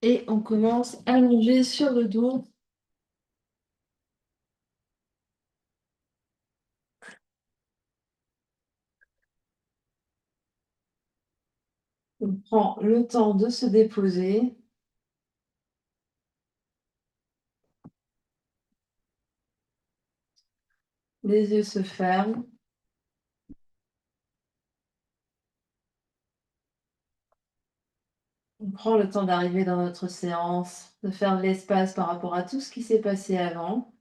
Et on commence allongé sur le dos. On prend le temps de se déposer. Les yeux se ferment. On prend le temps d'arriver dans notre séance, de faire de l'espace par rapport à tout ce qui s'est passé avant.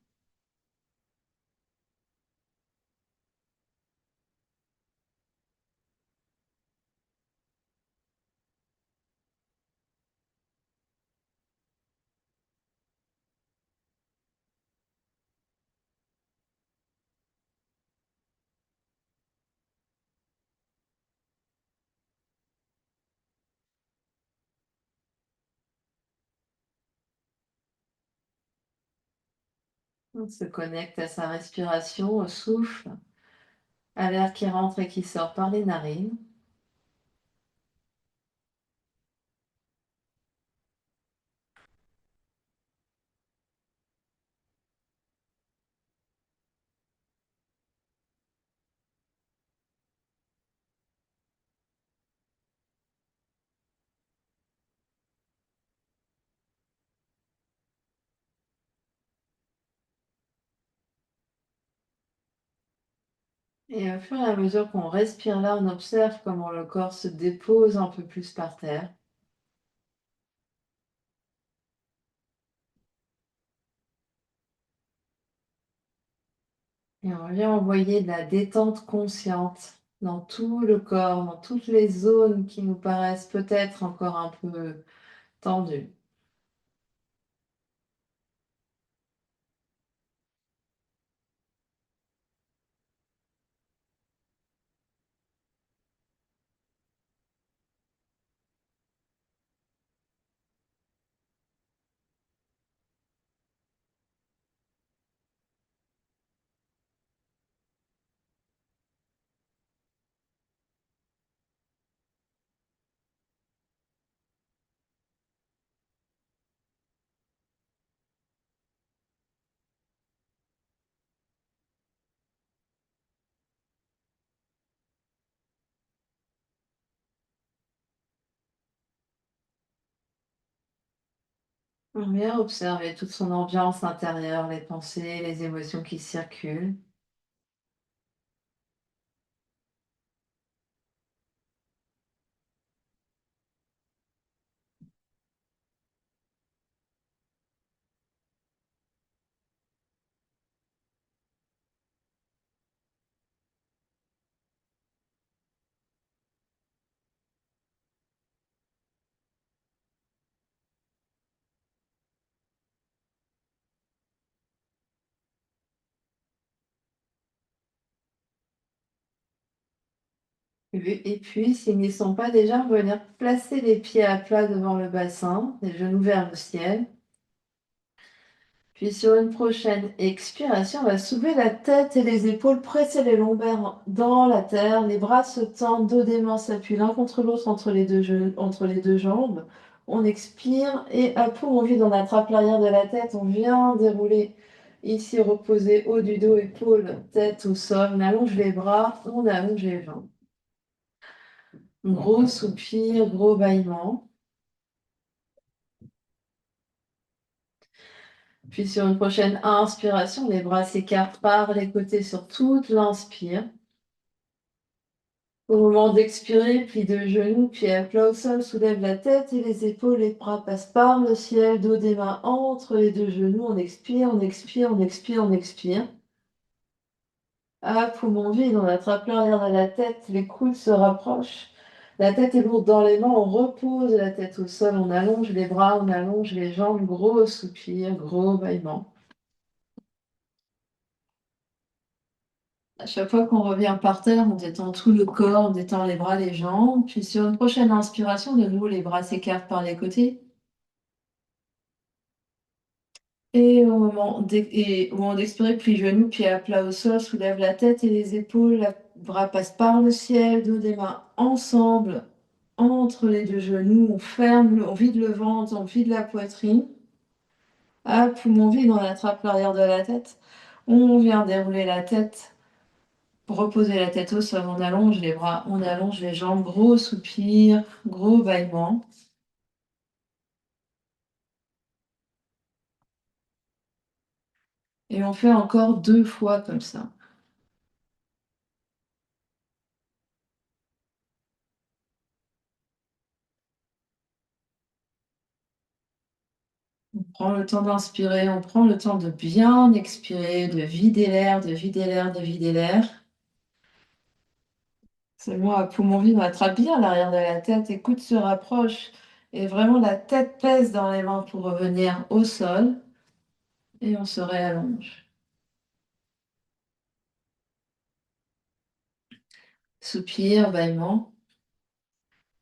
On se connecte à sa respiration, au souffle, à l'air qui rentre et qui sort par les narines. Et au fur et à mesure qu'on respire là, on observe comment le corps se dépose un peu plus par terre. Et on vient envoyer de la détente consciente dans tout le corps, dans toutes les zones qui nous paraissent peut-être encore un peu tendues. On vient observer toute son ambiance intérieure, les pensées, les émotions qui circulent. Et puis, s'ils n'y sont pas déjà, venir placer les pieds à plat devant le bassin, les genoux vers le ciel. Puis sur une prochaine expiration, on va soulever la tête et les épaules, presser les lombaires dans la terre, les bras se tendent, dos des mains s'appuient l'un contre l'autre entre les deux jambes. On expire et à poumon vide, on attrape l'arrière de la tête, on vient dérouler ici, reposer haut du dos, épaules, tête au sol, on allonge les bras, on allonge les jambes. Gros soupir, gros bâillement. Puis sur une prochaine inspiration, les bras s'écartent par les côtés sur toute l'inspire. Au moment d'expirer, pli de genoux, pieds à plat au sol, soulève la tête et les épaules, les bras passent par le ciel, dos des mains entre les deux genoux. On expire, on expire, on expire, on expire. À poumon vide, on attrape l'arrière de la tête, les coudes se rapprochent. La tête est lourde dans les mains, on repose la tête au sol, on allonge les bras, on allonge les jambes, gros soupir, gros bâillement. À chaque fois qu'on revient par terre, on détend tout le corps, on détend les bras, les jambes. Puis sur une prochaine inspiration, de nouveau, les bras s'écartent par les côtés. Et au moment d'expirer, plie genoux, pieds à plat au sol, soulève la tête et les épaules, les bras passent par le ciel, dos des mains ensemble. entre les deux genoux, on ferme, on vide le ventre, on vide la poitrine. Hop, poumon vide, on attrape l'arrière de la tête. On vient dérouler la tête, reposer la tête au sol, on allonge les bras, on allonge les jambes, gros soupir, gros bâillement. Et on fait encore 2 fois comme ça. On prend le temps d'inspirer, on prend le temps de bien expirer, de vider l'air, de vider l'air, de vider l'air. C'est bon, à poumon vide, on attrape bien l'arrière de la tête et coude se rapproche. Et vraiment, la tête pèse dans les mains pour revenir au sol. Et on se réallonge. Soupir, bâillement.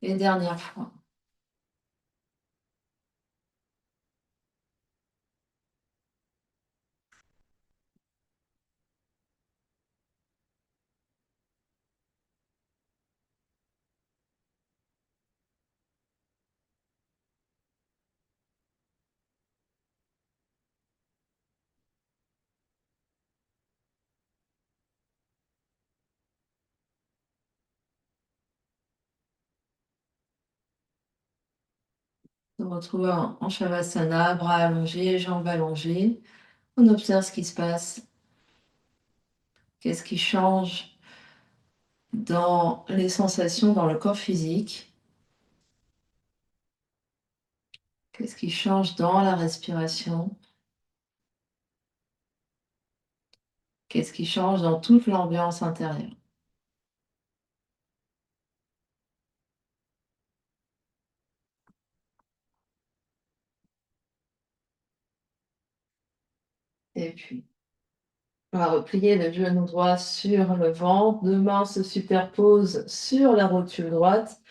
Et dernière fois. On se retrouve en Shavasana, bras allongés, jambes allongées. On observe ce qui se passe. Qu'est-ce qui change dans les sensations dans le corps physique? Qu'est-ce qui change dans la respiration? Qu'est-ce qui change dans toute l'ambiance intérieure? Et puis, on va replier le genou droit sur le ventre. Deux mains se superposent sur la rotule droite.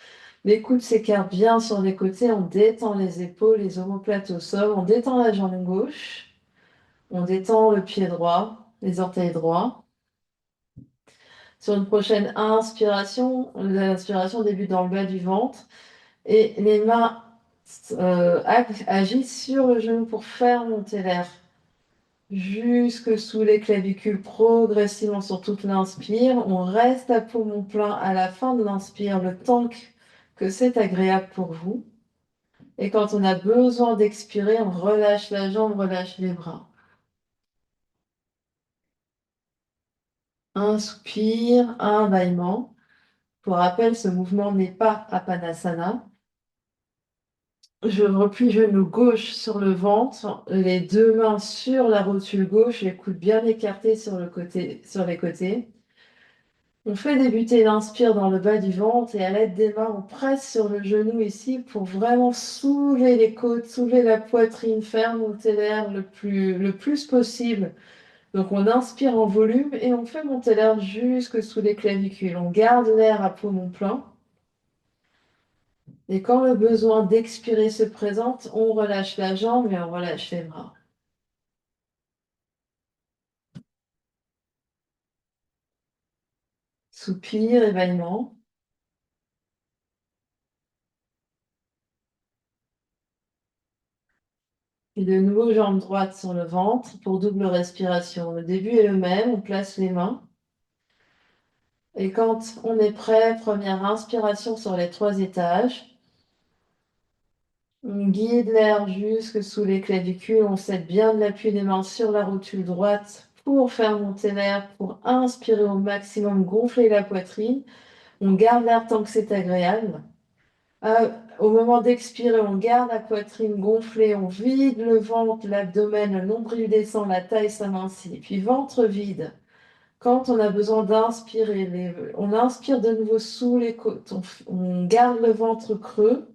Les coudes s'écartent bien sur les côtés. On détend les épaules, les omoplates au sol. On détend la jambe gauche. On détend le pied droit, les orteils droits. Sur une prochaine inspiration, l'inspiration débute dans le bas du ventre et les mains agissent sur le genou pour faire monter l'air jusque sous les clavicules progressivement sur toute l'inspire. On reste à poumon plein à la fin de l'inspire, le temps que c'est agréable pour vous. Et quand on a besoin d'expirer, on relâche la jambe, relâche les bras. Un soupir, un bâillement. Pour rappel, ce mouvement n'est pas Apanasana. Je replie genou gauche sur le ventre, les deux mains sur la rotule gauche, les coudes bien écartés sur les côtés. On fait débuter l'inspire dans le bas du ventre et à l'aide des mains, on presse sur le genou ici pour vraiment soulever les côtes, soulever la poitrine, faire monter l'air le plus possible. Donc on inspire en volume et on fait monter l'air jusque sous les clavicules. On garde l'air à poumon plein. Et quand le besoin d'expirer se présente, on relâche la jambe et on relâche les bras. Soupir, évaillement. Et de nouveau, jambe droite sur le ventre pour double respiration. Le début est le même, on place les mains. Et quand on est prêt, première inspiration sur les 3 étages. On guide l'air jusque sous les clavicules. On cède bien de l'appui des mains sur la rotule droite pour faire monter l'air, pour inspirer au maximum, gonfler la poitrine. On garde l'air tant que c'est agréable. Au moment d'expirer, on garde la poitrine gonflée, on vide le ventre, l'abdomen, le nombril descend, la taille s'amincit. Puis ventre vide. Quand on a besoin d'inspirer, on inspire de nouveau sous les côtes, on garde le ventre creux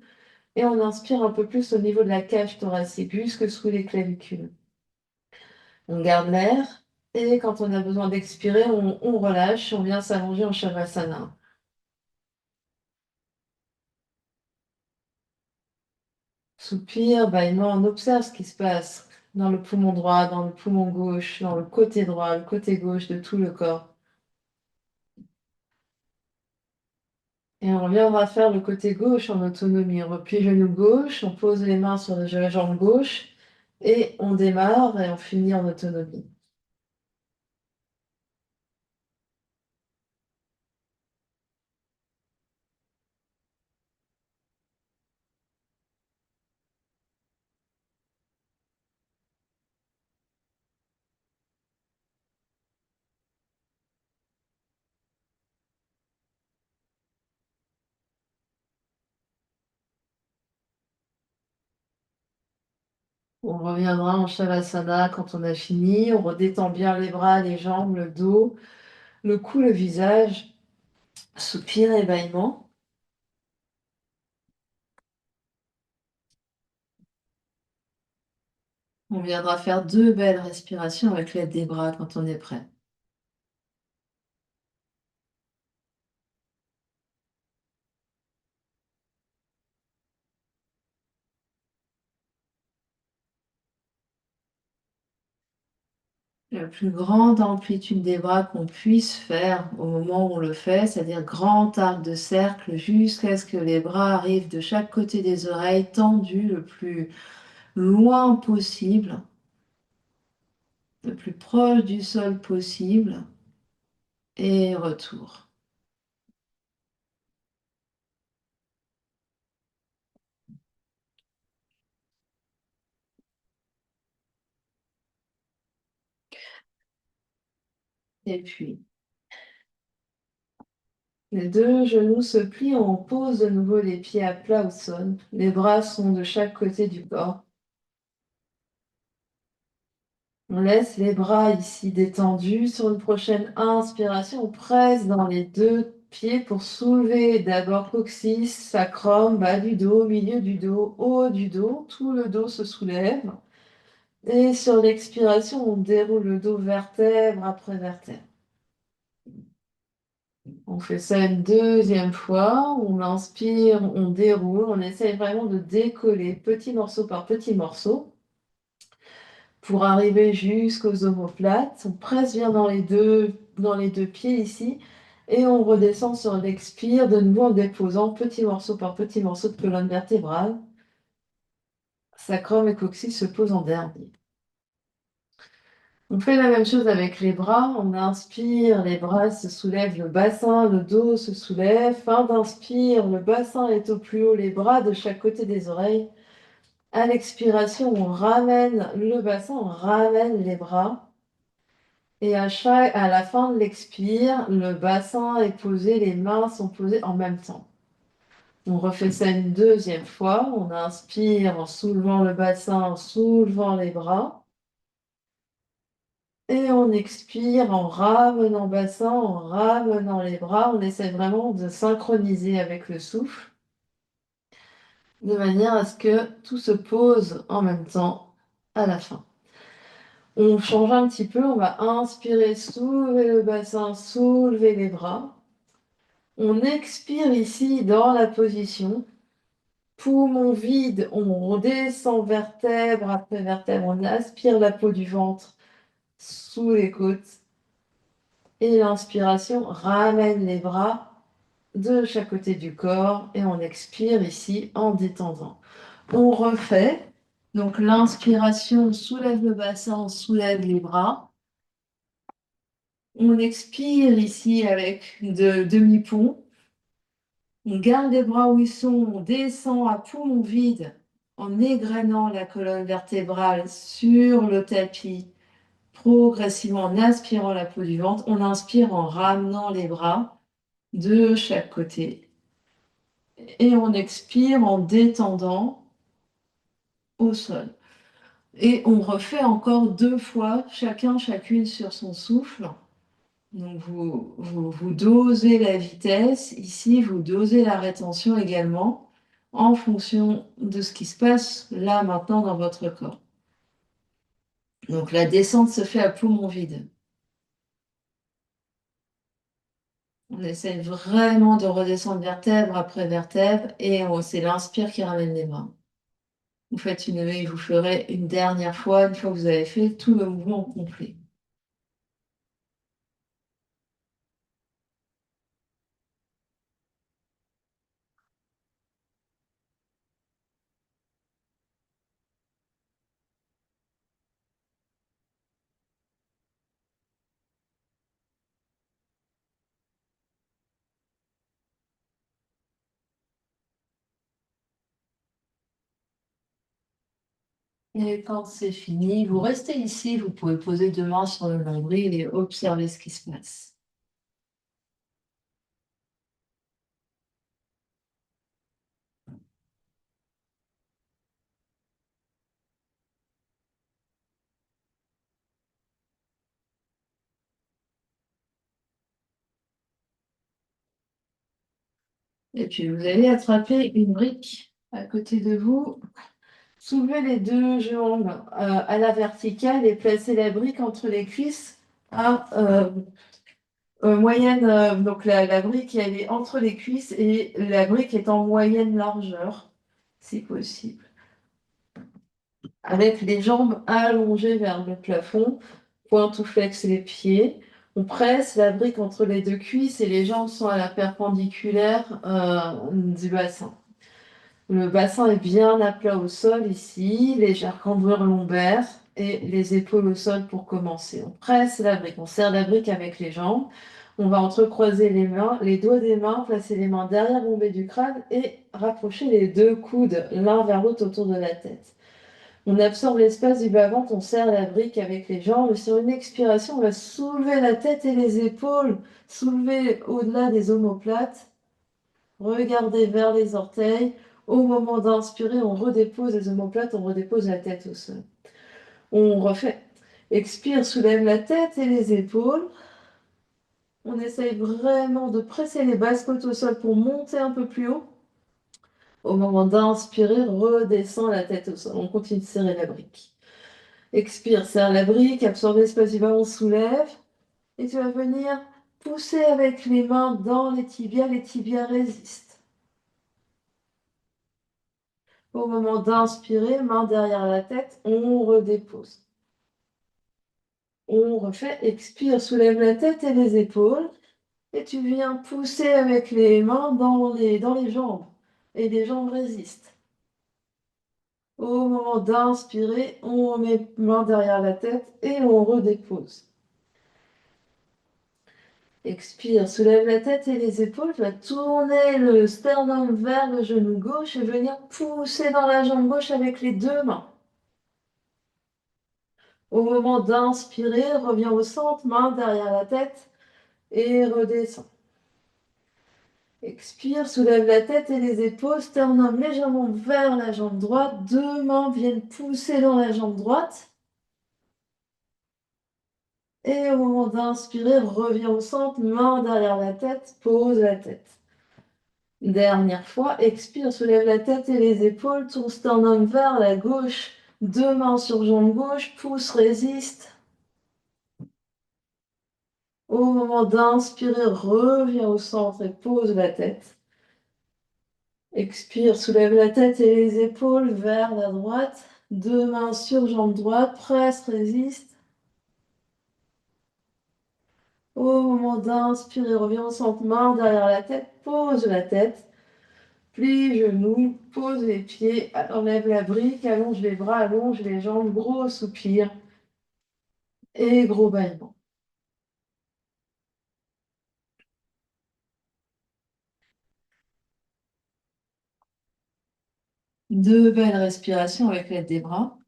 et on inspire un peu plus au niveau de la cage thoracique, jusque sous les clavicules. On garde l'air et quand on a besoin d'expirer, on relâche, on vient s'allonger en Shavasana. Soupir, bâillement, on observe ce qui se passe dans le poumon droit, dans le poumon gauche, dans le côté droit, le côté gauche de tout le corps. Et on reviendra faire le côté gauche en autonomie. On replie genou gauche, on pose les mains sur la jambe gauche et on démarre et on finit en autonomie. On reviendra en Shavasana quand on a fini. On redétend bien les bras, les jambes, le dos, le cou, le visage. Soupir et bâillement. On viendra faire 2 belles respirations avec l'aide des bras quand on est prêt. La plus grande amplitude des bras qu'on puisse faire au moment où on le fait, c'est-à-dire grand arc de cercle jusqu'à ce que les bras arrivent de chaque côté des oreilles, tendus le plus loin possible, le plus proche du sol possible, et retour. Et puis, les 2 genoux se plient, on pose de nouveau les pieds à plat au sol. Les bras sont de chaque côté du corps. On laisse les bras ici détendus. Sur une prochaine inspiration, on presse dans les 2 pieds pour soulever d'abord coccyx, sacrum, bas du dos, milieu du dos, haut du dos. Tout le dos se soulève. Et sur l'expiration, on déroule le dos vertèbre après vertèbre. On fait ça une deuxième fois. On inspire, on déroule. On essaye vraiment de décoller petit morceau par petit morceau pour arriver jusqu'aux omoplates. On presse bien dans les deux pieds ici et on redescend sur l'expire, de nouveau en déposant petit morceau par petit morceau de colonne vertébrale. Sacrum et coccyx se posent en dernier. On fait la même chose avec les bras. On inspire, les bras se soulèvent, le bassin, le dos se soulève. Fin d'inspire, le bassin est au plus haut, les bras de chaque côté des oreilles. À l'expiration, on ramène le bassin, on ramène les bras. Et à la fin de l'expire, le bassin est posé, les mains sont posées en même temps. On refait ça une deuxième fois. On inspire en soulevant le bassin, en soulevant les bras. Et on expire en ramenant le bassin, en ramenant les bras. On essaie vraiment de synchroniser avec le souffle, de manière à ce que tout se pose en même temps à la fin. On change un petit peu, on va inspirer, soulever le bassin, soulever les bras. On expire ici dans la position. Poumon vide, on redescend vertèbre après vertèbre, on aspire la peau du ventre sous les côtes. Et l'inspiration ramène les bras de chaque côté du corps et on expire ici en détendant. On refait. Donc l'inspiration, on soulève le bassin, on soulève les bras. On expire ici avec de demi-pont. On garde les bras où ils sont, on descend à poumon vide en égrenant la colonne vertébrale sur le tapis, progressivement en aspirant la peau du ventre. On inspire en ramenant les bras de chaque côté. Et on expire en détendant au sol. Et on refait encore 2 fois, chacune sur son souffle. Donc vous dosez la vitesse, ici vous dosez la rétention également en fonction de ce qui se passe là maintenant dans votre corps. Donc la descente se fait à poumon vide. On essaie vraiment de redescendre vertèbre après vertèbre et c'est l'inspire qui ramène les bras. Vous ferez une dernière fois, une fois que vous avez fait tout le mouvement complet. Et quand c'est fini, vous restez ici, vous pouvez poser deux mains sur le nombril et observer ce qui se passe. Et puis vous allez attraper une brique à côté de vous. Soulevez les deux jambes à la verticale et placez la brique entre les cuisses à moyenne. Donc la brique, elle est entre les cuisses et la brique est en moyenne largeur, si possible. Avec les jambes allongées vers le plafond, pointe ou flex les pieds. On presse la brique entre les deux cuisses et les jambes sont à la perpendiculaire du bassin. Le bassin est bien à plat au sol ici, légère cambrure lombaire et les épaules au sol pour commencer. On presse la brique, on serre la brique avec les jambes. On va entrecroiser les mains, les doigts des mains, placer les mains derrière bombée du crâne et rapprocher les deux coudes l'un vers l'autre autour de la tête. On absorbe l'espace du bas-ventre, on serre la brique avec les jambes. Sur une expiration, on va soulever la tête et les épaules, soulever au-delà des omoplates. Regardez vers les orteils. Au moment d'inspirer, on redépose les omoplates, on redépose la tête au sol. On refait. Expire, soulève la tête et les épaules. On essaye vraiment de presser les basses côtes au sol pour monter un peu plus haut. Au moment d'inspirer, redescend la tête au sol. On continue de serrer la brique. Expire, serre la brique, absorbe l'espace du bas, on soulève. Et tu vas venir pousser avec les mains dans les tibias résistent. Au moment d'inspirer, main derrière la tête, on redépose. On refait, expire, soulève la tête et les épaules. Et tu viens pousser avec les mains dans les jambes. Et les jambes résistent. Au moment d'inspirer, on met main derrière la tête et on redépose. Expire, soulève la tête et les épaules. Tu vas tourner le sternum vers le genou gauche et venir pousser dans la jambe gauche avec les deux mains. Au moment d'inspirer, reviens au centre, main derrière la tête et redescends. Expire, soulève la tête et les épaules, sternum légèrement vers la jambe droite. Deux mains viennent pousser dans la jambe droite. Et au moment d'inspirer, reviens au centre, main derrière la tête, pose la tête. Dernière fois, expire, soulève la tête et les épaules, tourne sternum vers la gauche. Deux mains sur jambe gauche, pousse, résiste. Au moment d'inspirer, reviens au centre et pose la tête. Expire, soulève la tête et les épaules vers la droite. Deux mains sur jambe droite, presse, résiste. Au moment d'inspirer, reviens au centre, main derrière la tête, pose la tête. Plie genoux, pose les pieds, enlève la brique, allonge les bras, allonge les jambes, gros soupir et gros bâillement. Deux belles respirations avec l'aide des bras.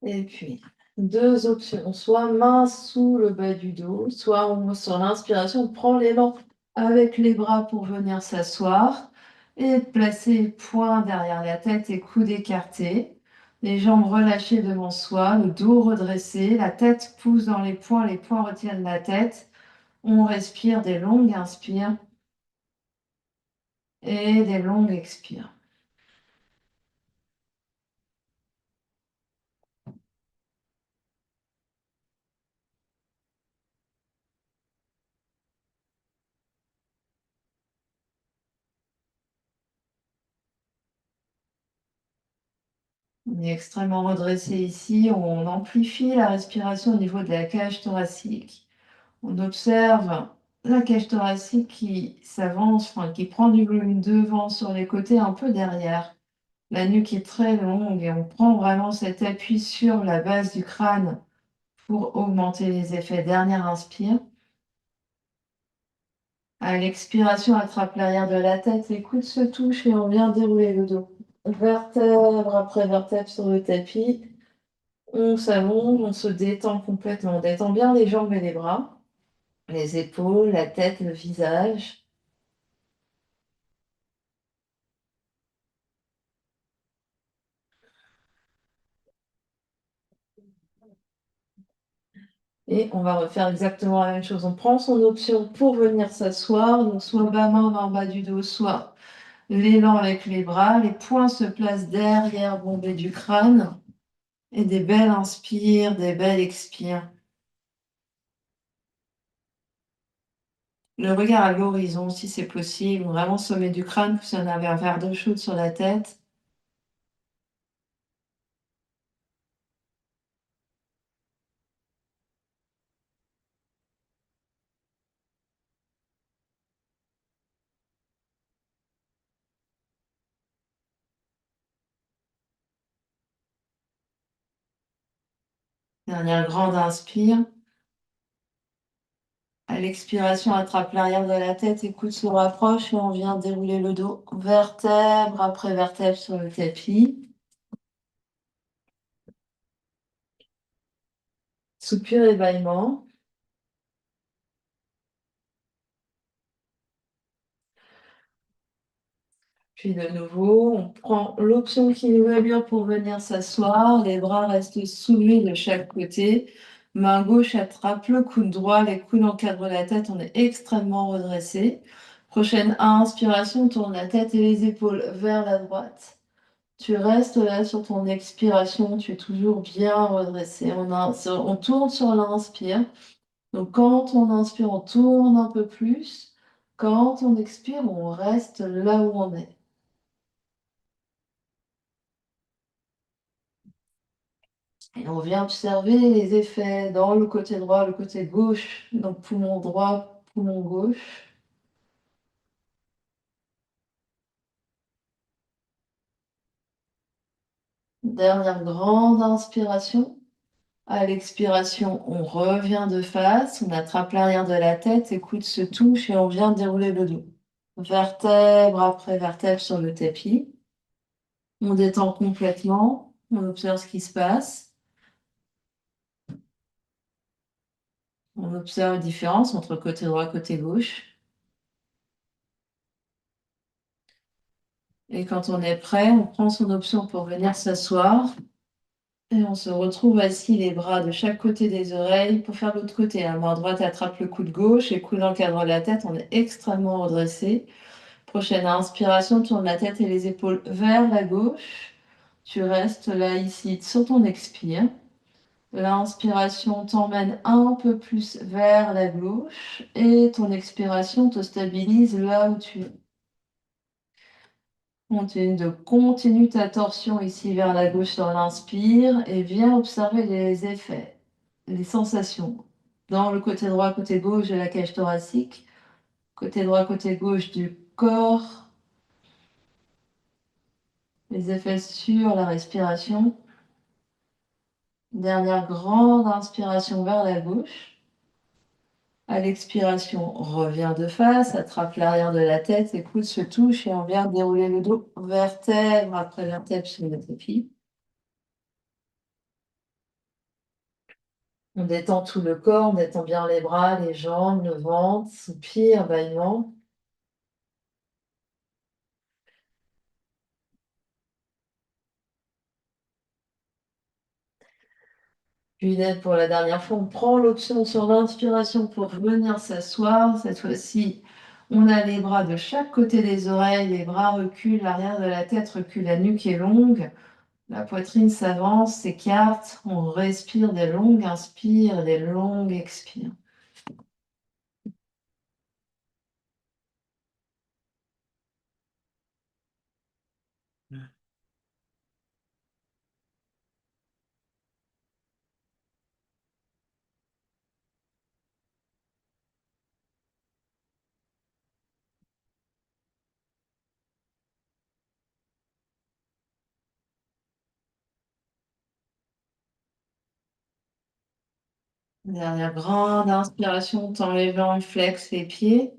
Et puis, deux options, soit main sous le bas du dos, soit sur l'inspiration, on prend l'élan avec les bras pour venir s'asseoir et placer poing derrière la tête et coude écartés, les jambes relâchées devant soi, le dos redressé, la tête pousse dans les poings retiennent la tête. On respire des longues inspires et des longues expires. On est extrêmement redressé ici. On amplifie la respiration au niveau de la cage thoracique. On observe la cage thoracique qui s'avance, enfin, qui prend du volume devant sur les côtés, un peu derrière. La nuque est très longue et on prend vraiment cet appui sur la base du crâne pour augmenter les effets. Dernière inspire. À l'expiration, attrape l'arrière de la tête, les coudes se touchent et on vient dérouler le dos. Vertèbre après vertèbre sur le tapis. On s'allonge, on se détend complètement. On détend bien les jambes et les bras, les épaules, la tête, le visage. Et on va refaire exactement la même chose. On prend son option pour venir s'asseoir. Donc soit main en bas du dos, soit l'élan avec les bras. Les poings se placent derrière, bombés du crâne. Et des belles inspires, des belles expires. Le regard à l'horizon, si c'est possible, vraiment sommet du crâne, que si on avait un verre d'eau chaude sur la tête. Dernière grande inspire. À l'expiration, attrape l'arrière de la tête, écoute se rapproche et on vient dérouler le dos, vertèbre après vertèbre sur le tapis. Soupir et bâillement. Puis de nouveau, on prend l'option qui nous va bien pour venir s'asseoir. Les bras restent soulevés de chaque côté. Main gauche attrape le coude droit, les coudes encadrent la tête, on est extrêmement redressé. Prochaine inspiration, tourne la tête et les épaules vers la droite. Tu restes là sur ton expiration, tu es toujours bien redressé. On tourne sur l'inspire. Donc quand on inspire, on tourne un peu plus. Quand on expire, on reste là où on est. Et on vient observer les effets dans le côté droit, le côté gauche. Donc poumon droit, poumon gauche. Dernière grande inspiration. À l'expiration, on revient de face, on attrape l'arrière de la tête, les coudes se touchent et on vient dérouler le dos. Vertèbre après vertèbre sur le tapis. On détend complètement, on observe ce qui se passe. On observe la différence entre côté droit et côté gauche. Et quand on est prêt, on prend son option pour venir s'asseoir. Et on se retrouve assis, les bras de chaque côté des oreilles pour faire l'autre côté. La main droite attrape le coude gauche et coude encadre la tête. On est extrêmement redressé. Prochaine inspiration, tourne la tête et les épaules vers la gauche. Tu restes là, ici, sur ton expire. L'inspiration t'emmène un peu plus vers la gauche et ton expiration te stabilise là où tu es. Continue ta torsion ici vers la gauche sur l'inspire et viens observer les effets, les sensations dans le côté droit, côté gauche de la cage thoracique, côté droit, côté gauche du corps, les effets sur la respiration. Dernière grande inspiration vers la gauche. À l'expiration, reviens de face, attrape l'arrière de la tête, les coudes se touchent et on vient dérouler le dos vertèbre après vertèbre sur le tapis. On détend tout le corps, on détend bien les bras, les jambes, le ventre, soupir, bâillement. Puis pour la dernière fois, on prend l'option sur l'inspiration pour venir s'asseoir. Cette fois-ci, on a les bras de chaque côté des oreilles, les bras reculent, l'arrière de la tête recule, la nuque est longue. La poitrine s'avance, s'écarte, on respire des longues inspires et des longues expires. Dernière grande inspiration, t'enlevant le flex les pieds.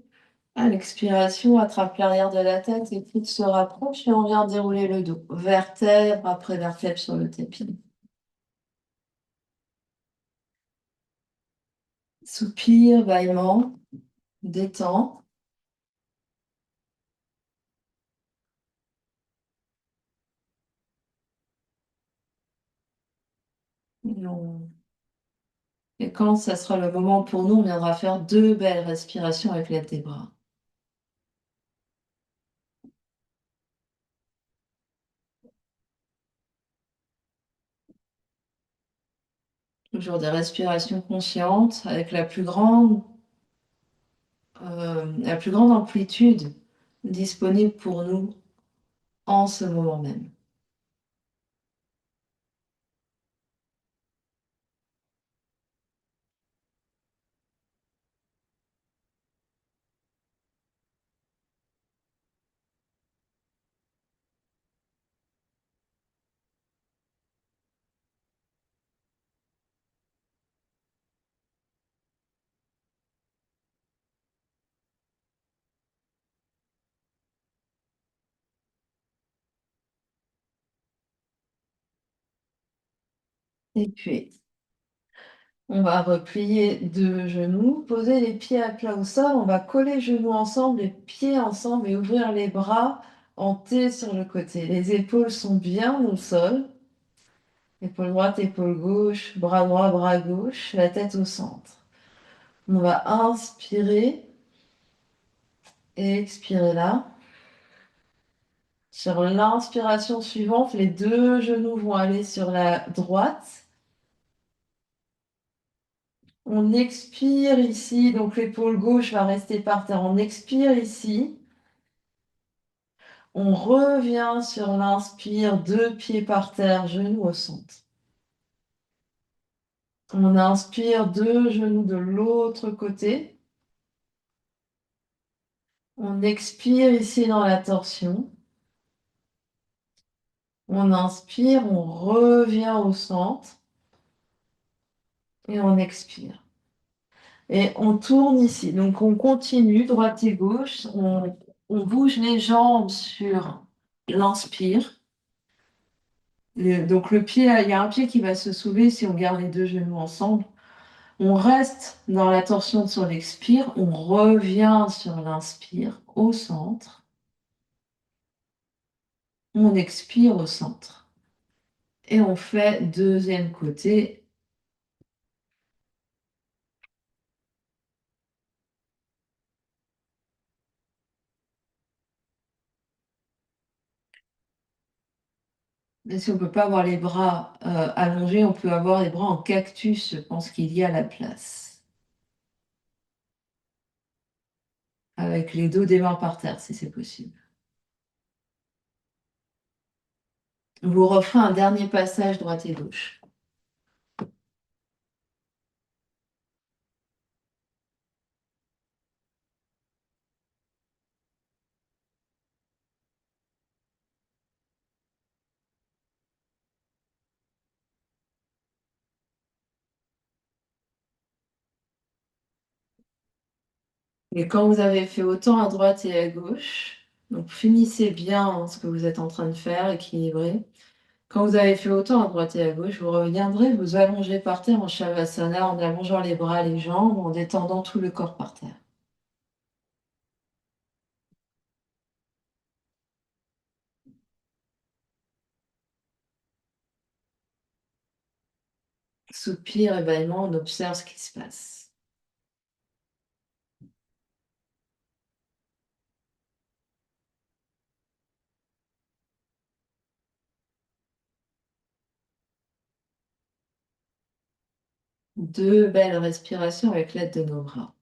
À l'expiration, attrape l'arrière de la tête, les coudes se rapprochent et on vient dérouler le dos. Vertèbre après vertèbre sur le tapis. Soupir, bâillement, détend. Et, et quand ça sera le moment pour nous, on viendra faire deux belles respirations avec l'aide des bras. Toujours des respirations conscientes avec la plus grande amplitude disponible pour nous en ce moment même. Et puis, on va replier deux genoux, poser les pieds à plat au sol. On va coller les genoux ensemble, les pieds ensemble et ouvrir les bras en T sur le côté. Les épaules sont bien au sol. Épaule droite, épaule gauche, bras droit, bras gauche, la tête au centre. On va inspirer et expirer là. Sur l'inspiration suivante, les deux genoux vont aller sur la droite. On expire ici, donc l'épaule gauche va rester par terre. On expire ici. On revient sur l'inspire, deux pieds par terre, genoux au centre. On inspire, deux genoux de l'autre côté. On expire ici dans la torsion. On inspire, on revient au centre et on expire. Et on tourne ici. Donc on continue, droite et gauche. On bouge les jambes sur l'inspire. Donc le pied, il y a un pied qui va se soulever si on garde les deux genoux ensemble. On reste dans la torsion sur l'expire. On revient sur l'inspire au centre. On expire au centre. Et on fait deuxième côté. Et si on ne peut pas avoir les bras allongés, on peut avoir les bras en cactus. Je pense qu'il y a la place. Avec les dos des mains par terre, si c'est possible. On vous refera un dernier passage droite et gauche. Et quand vous avez fait autant à droite et à gauche, donc finissez bien ce que vous êtes en train de faire, équilibré. Quand vous avez fait autant à droite et à gauche, vous reviendrez vous allonger par terre en Shavasana en allongeant les bras, les jambes, en détendant tout le corps par terre. Soupir et bâillement, on observe ce qui se passe. Deux belles respirations avec l'aide de nos bras.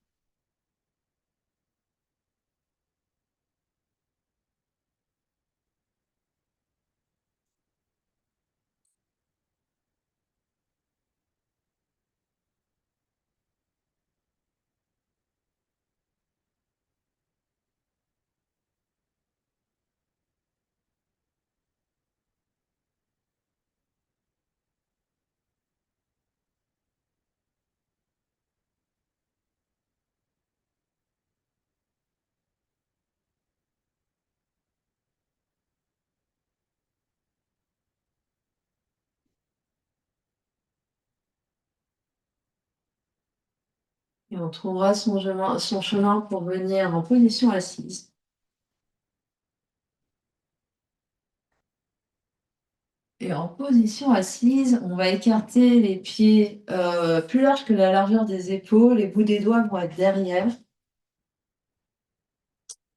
Et on trouvera son chemin pour venir en position assise. Et en position assise, on va écarter les pieds plus larges que la largeur des épaules. Les bouts des doigts vont être derrière.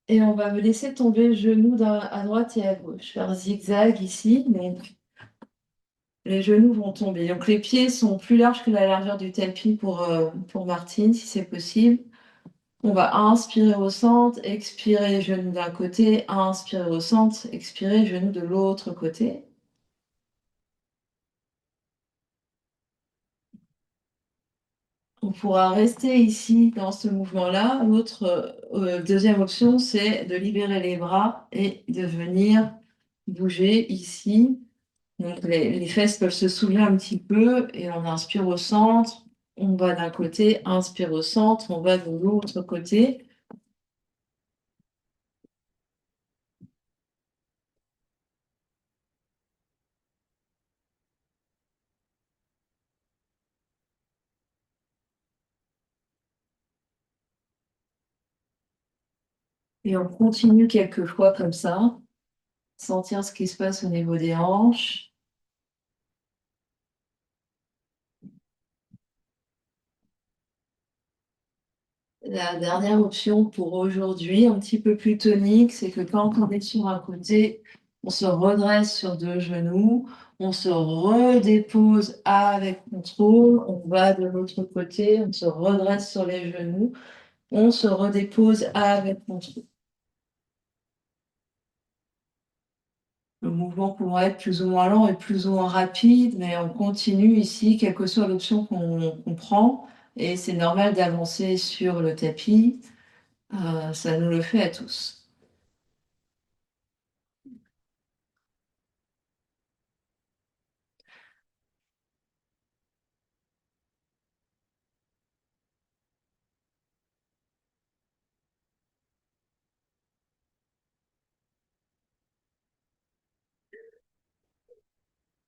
Et on va me laisser tomber le genou à droite et à gauche. Faire zigzag ici, mais les genoux vont tomber. Donc les pieds sont plus larges que la largeur du tapis pour Martine, si c'est possible. On va inspirer au centre, expirer genou d'un côté, inspirer au centre, expirer genou de l'autre côté. On pourra rester ici dans ce mouvement-là. L'autre deuxième option, c'est de libérer les bras et de venir bouger ici. Donc les fesses peuvent se soulever un petit peu et on inspire au centre, on va d'un côté, inspire au centre, on va de l'autre côté. Et on continue quelques fois comme ça, sentir ce qui se passe au niveau des hanches. La dernière option pour aujourd'hui, un petit peu plus tonique, c'est que quand on est sur un côté, on se redresse sur deux genoux, on se redépose avec contrôle, on va de l'autre côté, on se redresse sur les genoux, on se redépose avec contrôle. Le mouvement pourra être plus ou moins lent et plus ou moins rapide, mais on continue ici, quelle que soit l'option qu'on prend, et c'est normal d'avancer sur le tapis, ça nous le fait à tous.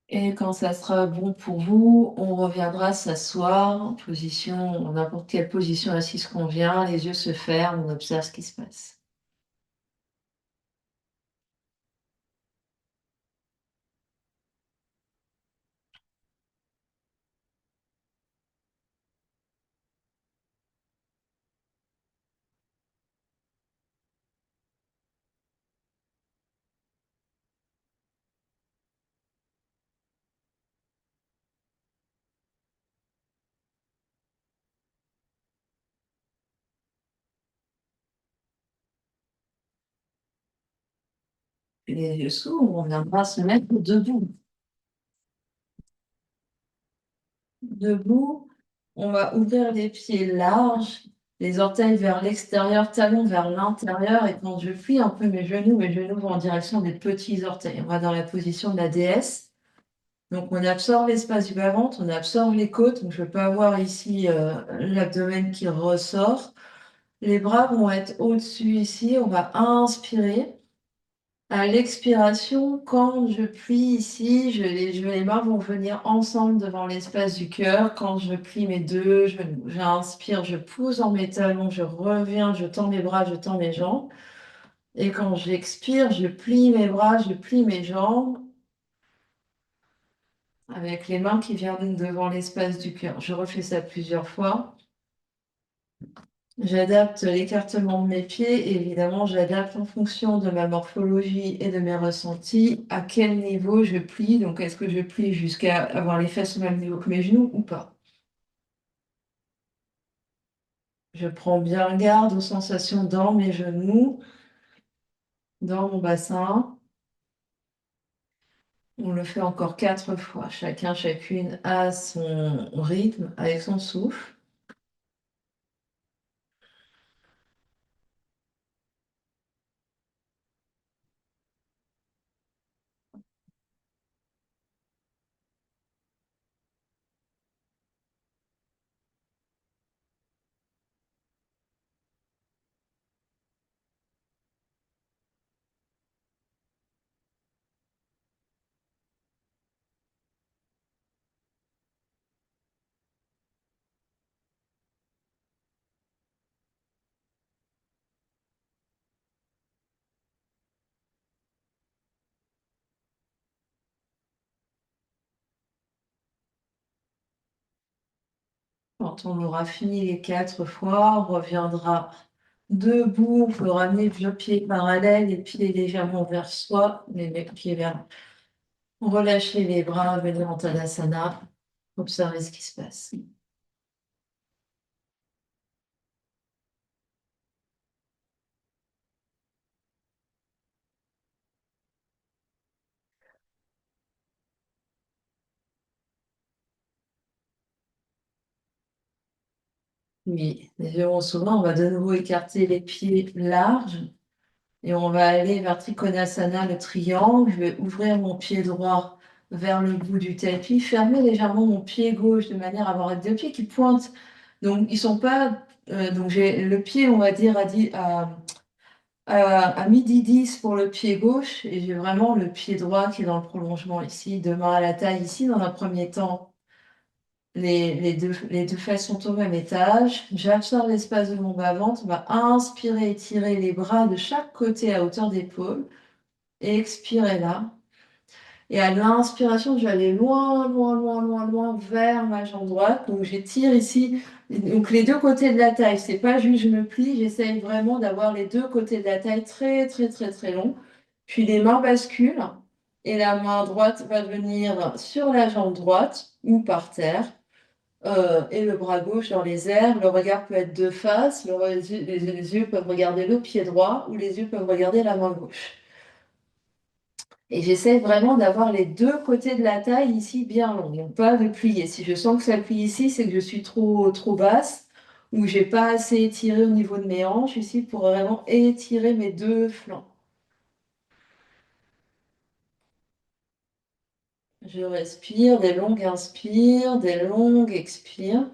Et quand ça sera bon pour vous, on reviendra s'asseoir en position, en n'importe quelle position assise qu'on vient, les yeux se ferment, on observe ce qui se passe. Et les yeux s'ouvrent, on viendra se mettre debout. Debout, on va ouvrir les pieds larges, les orteils vers l'extérieur, talons vers l'intérieur. Et quand je plie un peu mes genoux vont en direction des petits orteils. On va dans la position de la déesse. Donc on absorbe l'espace du bas-ventre, on absorbe les côtes. Donc je peux avoir ici l'abdomen qui ressort. Les bras vont être au-dessus ici. On va inspirer. À l'expiration, quand je plie ici, les mains vont venir ensemble devant l'espace du cœur. Quand je plie mes deux genoux, j'inspire, je pousse dans mes talons, je reviens, je tends mes bras, je tends mes jambes. Et quand j'expire, je plie mes bras, je plie mes jambes avec les mains qui viennent devant l'espace du cœur. Je refais ça plusieurs fois. J'adapte l'écartement de mes pieds et évidemment, j'adapte en fonction de ma morphologie et de mes ressentis à quel niveau je plie. Donc, est-ce que je plie jusqu'à avoir les fesses au même niveau que mes genoux ou pas? Je prends bien garde aux sensations dans mes genoux, dans mon bassin. On le fait encore 4 fois. Chacun, chacune à son rythme, avec son souffle. Quand on aura fini les 4 fois, on reviendra debout, on peut ramener le pied parallèle et pieds légèrement vers soi, les pieds vers. Relâcher les bras, venir en Tadasana, observer ce qui se passe. Oui, les yeux vont s'ouvrir, on va de nouveau écarter les pieds larges et on va aller vers Trikonasana, le triangle. Je vais ouvrir mon pied droit vers le bout du tapis, fermer légèrement mon pied gauche de manière à avoir les deux pieds qui pointent. Donc, ils sont pas. Donc, j'ai le pied, on va dire, à midi 10 pour le pied gauche et j'ai vraiment le pied droit qui est dans le prolongement ici, deux mains à la taille ici dans un premier temps. Les deux fesses sont au même étage. J'absorbe l'espace de mon bas-ventre. On va inspirer, étirer les bras de chaque côté à hauteur d'épaule. Et expirer là. Et à l'inspiration, je vais aller loin, loin, loin, loin, loin vers ma jambe droite. Donc j'étire ici. Donc les deux côtés de la taille. C'est pas juste je me plie. J'essaye vraiment d'avoir les deux côtés de la taille très, très, très, très longs. Puis les mains basculent. Et la main droite va venir sur la jambe droite ou par terre. Et le bras gauche dans les airs. Le regard peut être de face. Les yeux peuvent regarder le pied droit ou les yeux peuvent regarder la main gauche. Et j'essaie vraiment d'avoir les deux côtés de la taille ici bien longs, donc pas de plier. Si je sens que ça plie ici, c'est que je suis trop, trop basse ou j'ai pas assez étiré au niveau de mes hanches ici pour vraiment étirer mes deux flancs. Je respire, des longues inspires, des longues expires.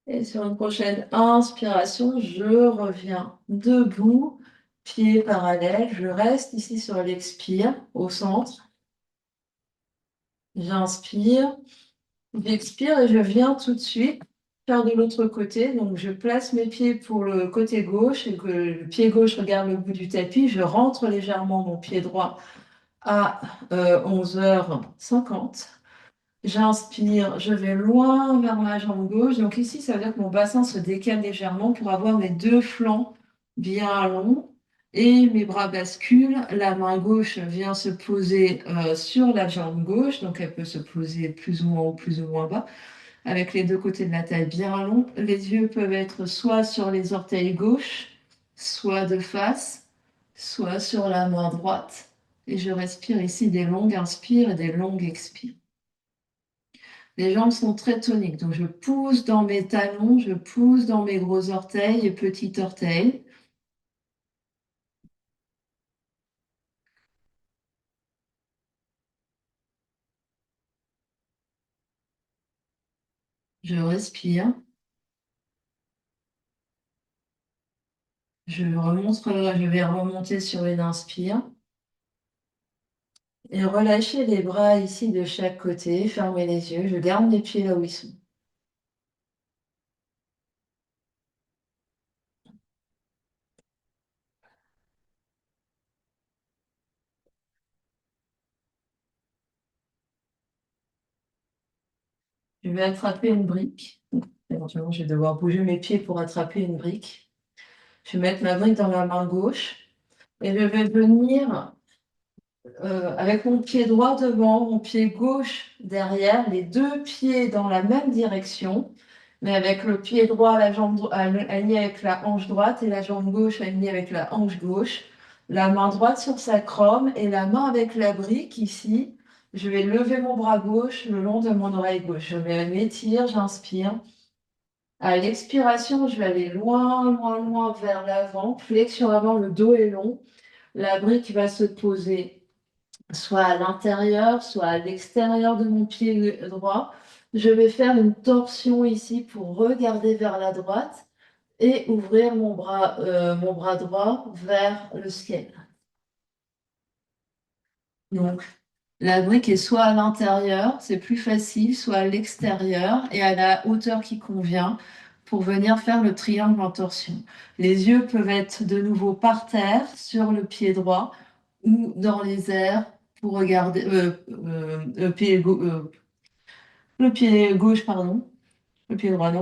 Et sur une prochaine inspiration, je reviens debout, pieds parallèles. Je reste ici sur l'expire, au centre. J'inspire, j'expire et je viens tout de suite faire de l'autre côté. Donc, je place mes pieds pour le côté gauche et que le pied gauche regarde le bout du tapis. Je rentre légèrement mon pied droit à 11h50. J'inspire, je vais loin vers ma jambe gauche. Donc ici, ça veut dire que mon bassin se décale légèrement pour avoir mes deux flancs bien longs. Et mes bras basculent. La main gauche vient se poser sur la jambe gauche. Donc elle peut se poser plus ou moins haut, plus ou moins bas, avec les deux côtés de la taille bien longs. Les yeux peuvent être soit sur les orteils gauche, soit de face, soit sur la main droite. Et je respire ici des longues inspires et des longues expires. Les jambes sont très toniques, donc je pousse dans mes talons, je pousse dans mes gros orteils et petits orteils. Je respire. Je vais remonter sur une inspire. Et relâcher les bras ici de chaque côté, fermer les yeux. Je garde les pieds là où ils sont. Je vais attraper une brique. Éventuellement, je vais devoir bouger mes pieds pour attraper une brique. Je vais mettre ma brique dans la main gauche et je vais venir avec mon pied droit devant, mon pied gauche derrière, les deux pieds dans la même direction, mais avec le pied droit, la jambe alignée avec la hanche droite et la jambe gauche alignée avec la hanche gauche. La main droite sur sa crome et la main avec la brique ici. Je vais lever mon bras gauche le long de mon oreille gauche. Je m'étire, j'inspire. À l'expiration, je vais aller loin, loin, loin vers l'avant. Flexion avant, le dos est long. La brique va se poser soit à l'intérieur, soit à l'extérieur de mon pied droit. Je vais faire une torsion ici pour regarder vers la droite et ouvrir mon bras droit vers le ciel. Donc, La brique est soit à l'intérieur, c'est plus facile, soit à l'extérieur et à la hauteur qui convient pour venir faire le triangle en torsion. Les yeux peuvent être de nouveau par terre, sur le pied droit ou dans les airs pour regarder le pied gauche, pardon, le pied droit, non,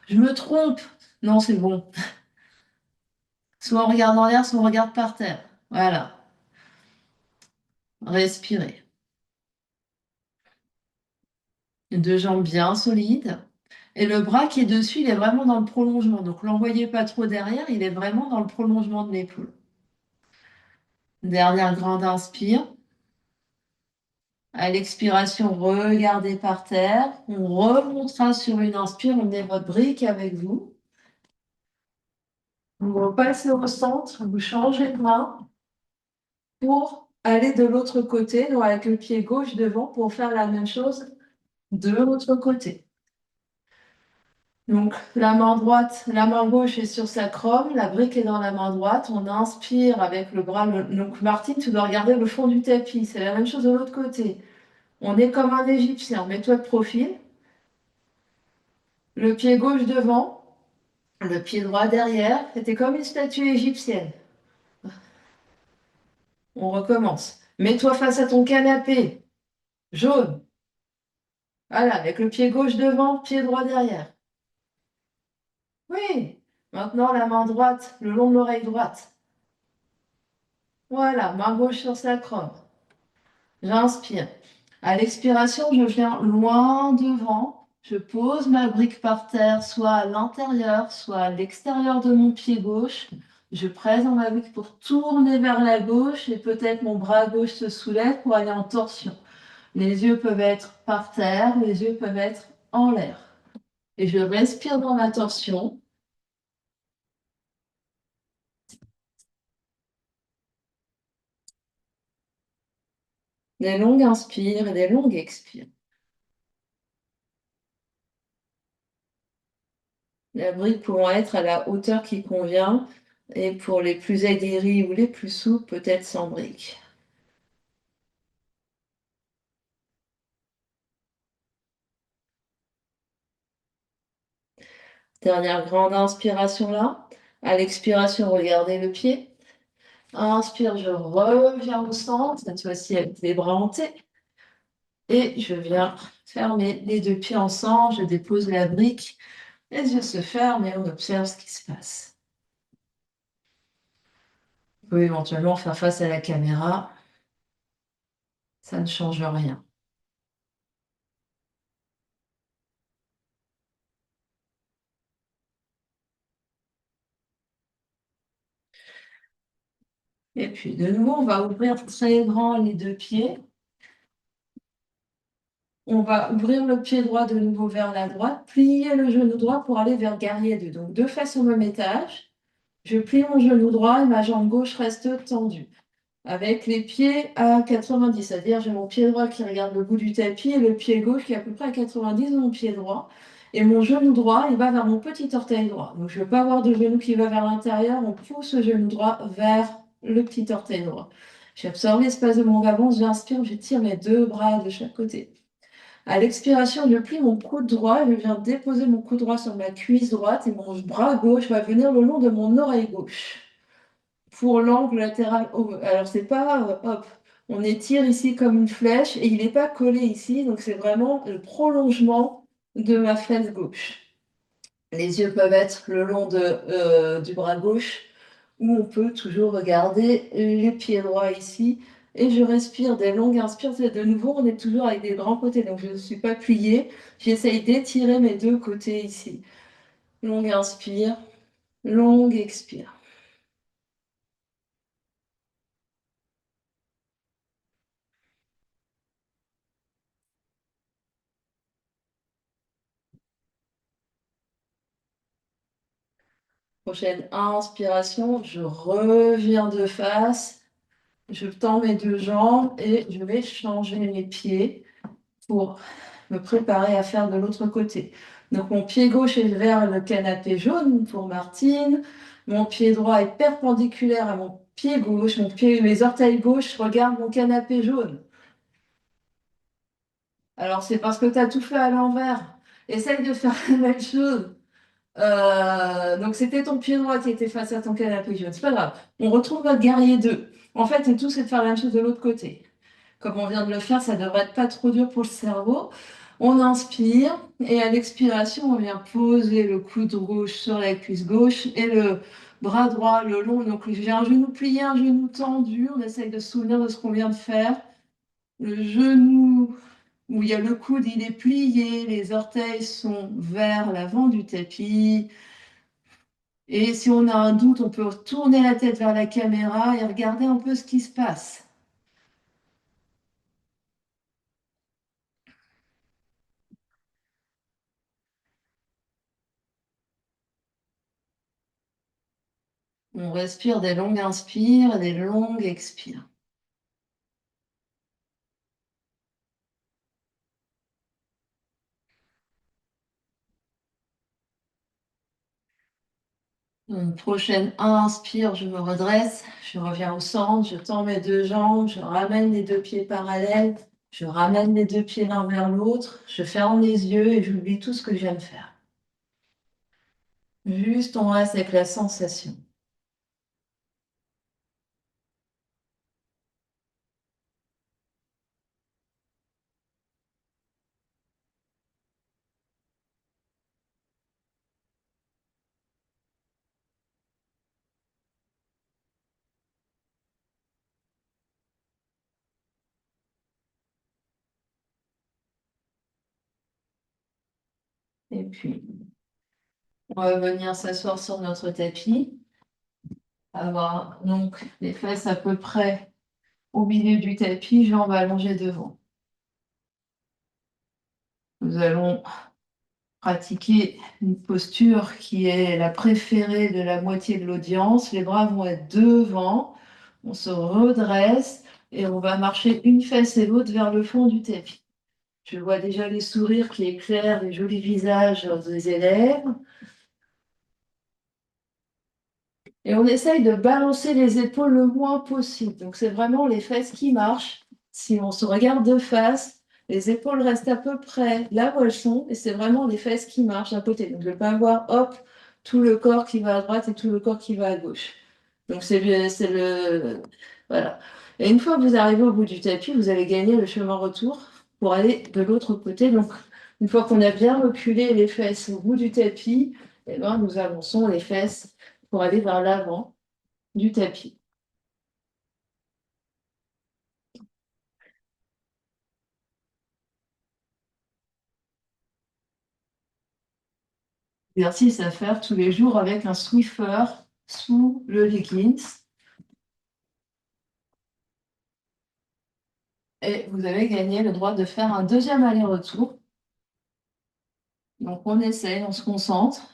je me trompe. Non, c'est bon. Soit on regarde en l'air, soit on regarde par terre. Voilà. Respirez. Deux jambes bien solides. Et le bras qui est dessus, il est vraiment dans le prolongement. Donc, l'envoyez pas trop derrière, il est vraiment dans le prolongement de l'épaule. Dernière grande inspire. À l'expiration, regardez par terre. On remontera sur une inspire. On met votre brique avec vous. Vous repassez au centre. Vous changez de main pour aller de l'autre côté, donc avec le pied gauche devant pour faire la même chose de l'autre côté. Donc, la main droite, la main gauche est sur sacrum, la brique est dans la main droite. On inspire avec le bras. Donc, Martine, tu dois regarder le fond du tapis. C'est la même chose de l'autre côté. On est comme un Égyptien. Mets-toi de profil. Le pied gauche devant, le pied droit derrière. C'était comme une statue égyptienne. On recommence. Mets-toi face à ton canapé. Jaune. Voilà, avec le pied gauche devant, pied droit derrière. Oui. Maintenant, la main droite le long de l'oreille droite. Voilà, main gauche sur sacrum. J'inspire. À l'expiration, je viens loin devant. Je pose ma brique par terre, soit à l'intérieur, soit à l'extérieur de mon pied gauche. Je presse dans ma brique pour tourner vers la gauche et peut-être mon bras gauche se soulève pour aller en torsion. Les yeux peuvent être par terre, les yeux peuvent être en l'air. Et je respire dans ma torsion. Des longues inspires et des longues expires. La brique pouvant être à la hauteur qui convient, et pour les plus aguerris ou les plus souples, peut-être sans brique. Dernière grande inspiration là. À l'expiration, regardez le pied. Inspire, je reviens au centre, cette fois-ci avec les bras en T. Et je viens fermer les deux pieds ensemble, je dépose la brique, les yeux se ferment et on observe ce qui se passe. Vous pouvez éventuellement faire face à la caméra, ça ne change rien. Et puis de nouveau, on va ouvrir très grand les deux pieds. On va ouvrir le pied droit de nouveau vers la droite, plier le genou droit pour aller vers guerrier 2. Donc deux fesses au même étage. Je plie mon genou droit et ma jambe gauche reste tendue. Avec les pieds à 90, c'est-à-dire j'ai mon pied droit qui regarde le bout du tapis et le pied gauche qui est à peu près à 90 de mon pied droit. Et mon genou droit, il va vers mon petit orteil droit. Donc je ne veux pas avoir de genou qui va vers l'intérieur, on pousse le genou droit vers le petit orteil droit. J'absorbe l'espace de mon avant, j'inspire, je tire mes deux bras de chaque côté. À l'expiration, je plie mon coude droit et je viens déposer mon coude droit sur ma cuisse droite et mon bras gauche va venir le long de mon oreille gauche pour l'angle latéral. Alors, c'est pas hop, on étire ici comme une flèche et il n'est pas collé ici, donc c'est vraiment le prolongement de ma fesse gauche. Les yeux peuvent être le long du bras gauche ou on peut toujours regarder les pieds droits ici. Et je respire des longues inspires. De nouveau, on est toujours avec des grands côtés, donc je ne suis pas pliée. J'essaye d'étirer mes deux côtés ici. Longue inspire, longue expire. Prochaine inspiration, je reviens de face. Je tends mes deux jambes et je vais changer mes pieds pour me préparer à faire de l'autre côté. Donc mon pied gauche est vers le canapé jaune pour Martine. Mon pied droit est perpendiculaire à mon pied gauche. Mes orteils gauche regardent mon canapé jaune. Alors, c'est parce que tu as tout fait à l'envers. Essaye de faire la même chose. Donc, c'était ton pied droit qui était face à ton canapé jaune. C'est pas grave. On retrouve notre guerrier 2. En fait, le tout, c'est de faire la même chose de l'autre côté. Comme on vient de le faire, ça devrait être pas trop dur pour le cerveau. On inspire et à l'expiration, on vient poser le coude gauche sur la cuisse gauche et le bras droit le long. Donc, j'ai un genou plié, un genou tendu. On essaye de se souvenir de ce qu'on vient de faire. Le genou où il y a le coude, il est plié, les orteils sont vers l'avant du tapis. Et si on a un doute, on peut tourner la tête vers la caméra et regarder un peu ce qui se passe. On respire des longues inspires et des longues expires. Une prochaine inspire, je me redresse, je reviens au centre, je tends mes deux jambes, je ramène les deux pieds parallèles, je ramène les deux pieds l'un vers l'autre, je ferme les yeux et j'oublie tout ce que je viens de faire. Juste on reste avec la sensation. Et puis, on va venir s'asseoir sur notre tapis, avoir donc les fesses à peu près au milieu du tapis, jambes allongées devant. Nous allons pratiquer une posture qui est la préférée de la moitié de l'audience. Les bras vont être devant, on se redresse et on va marcher une fesse et l'autre vers le fond du tapis. Je vois déjà les sourires qui éclairent les jolis visages des élèves. Et on essaye de balancer les épaules le moins possible. Donc, c'est vraiment les fesses qui marchent. Si on se regarde de face, les épaules restent à peu près là où elles sont. Et c'est vraiment les fesses qui marchent d'un côté. Donc, je ne vais pas avoir, hop, tout le corps qui va à droite et tout le corps qui va à gauche. Donc, voilà. Et une fois que vous arrivez au bout du tapis, vous allez gagner le chemin retour pour aller de l'autre côté. Donc, une fois qu'on a bien reculé les fesses au bout du tapis, eh ben, nous avançons les fesses pour aller vers l'avant du tapis. Exercice à faire tous les jours avec un Swiffer sous le leggings. Et vous avez gagné le droit de faire un deuxième aller-retour. Donc on essaye, on se concentre.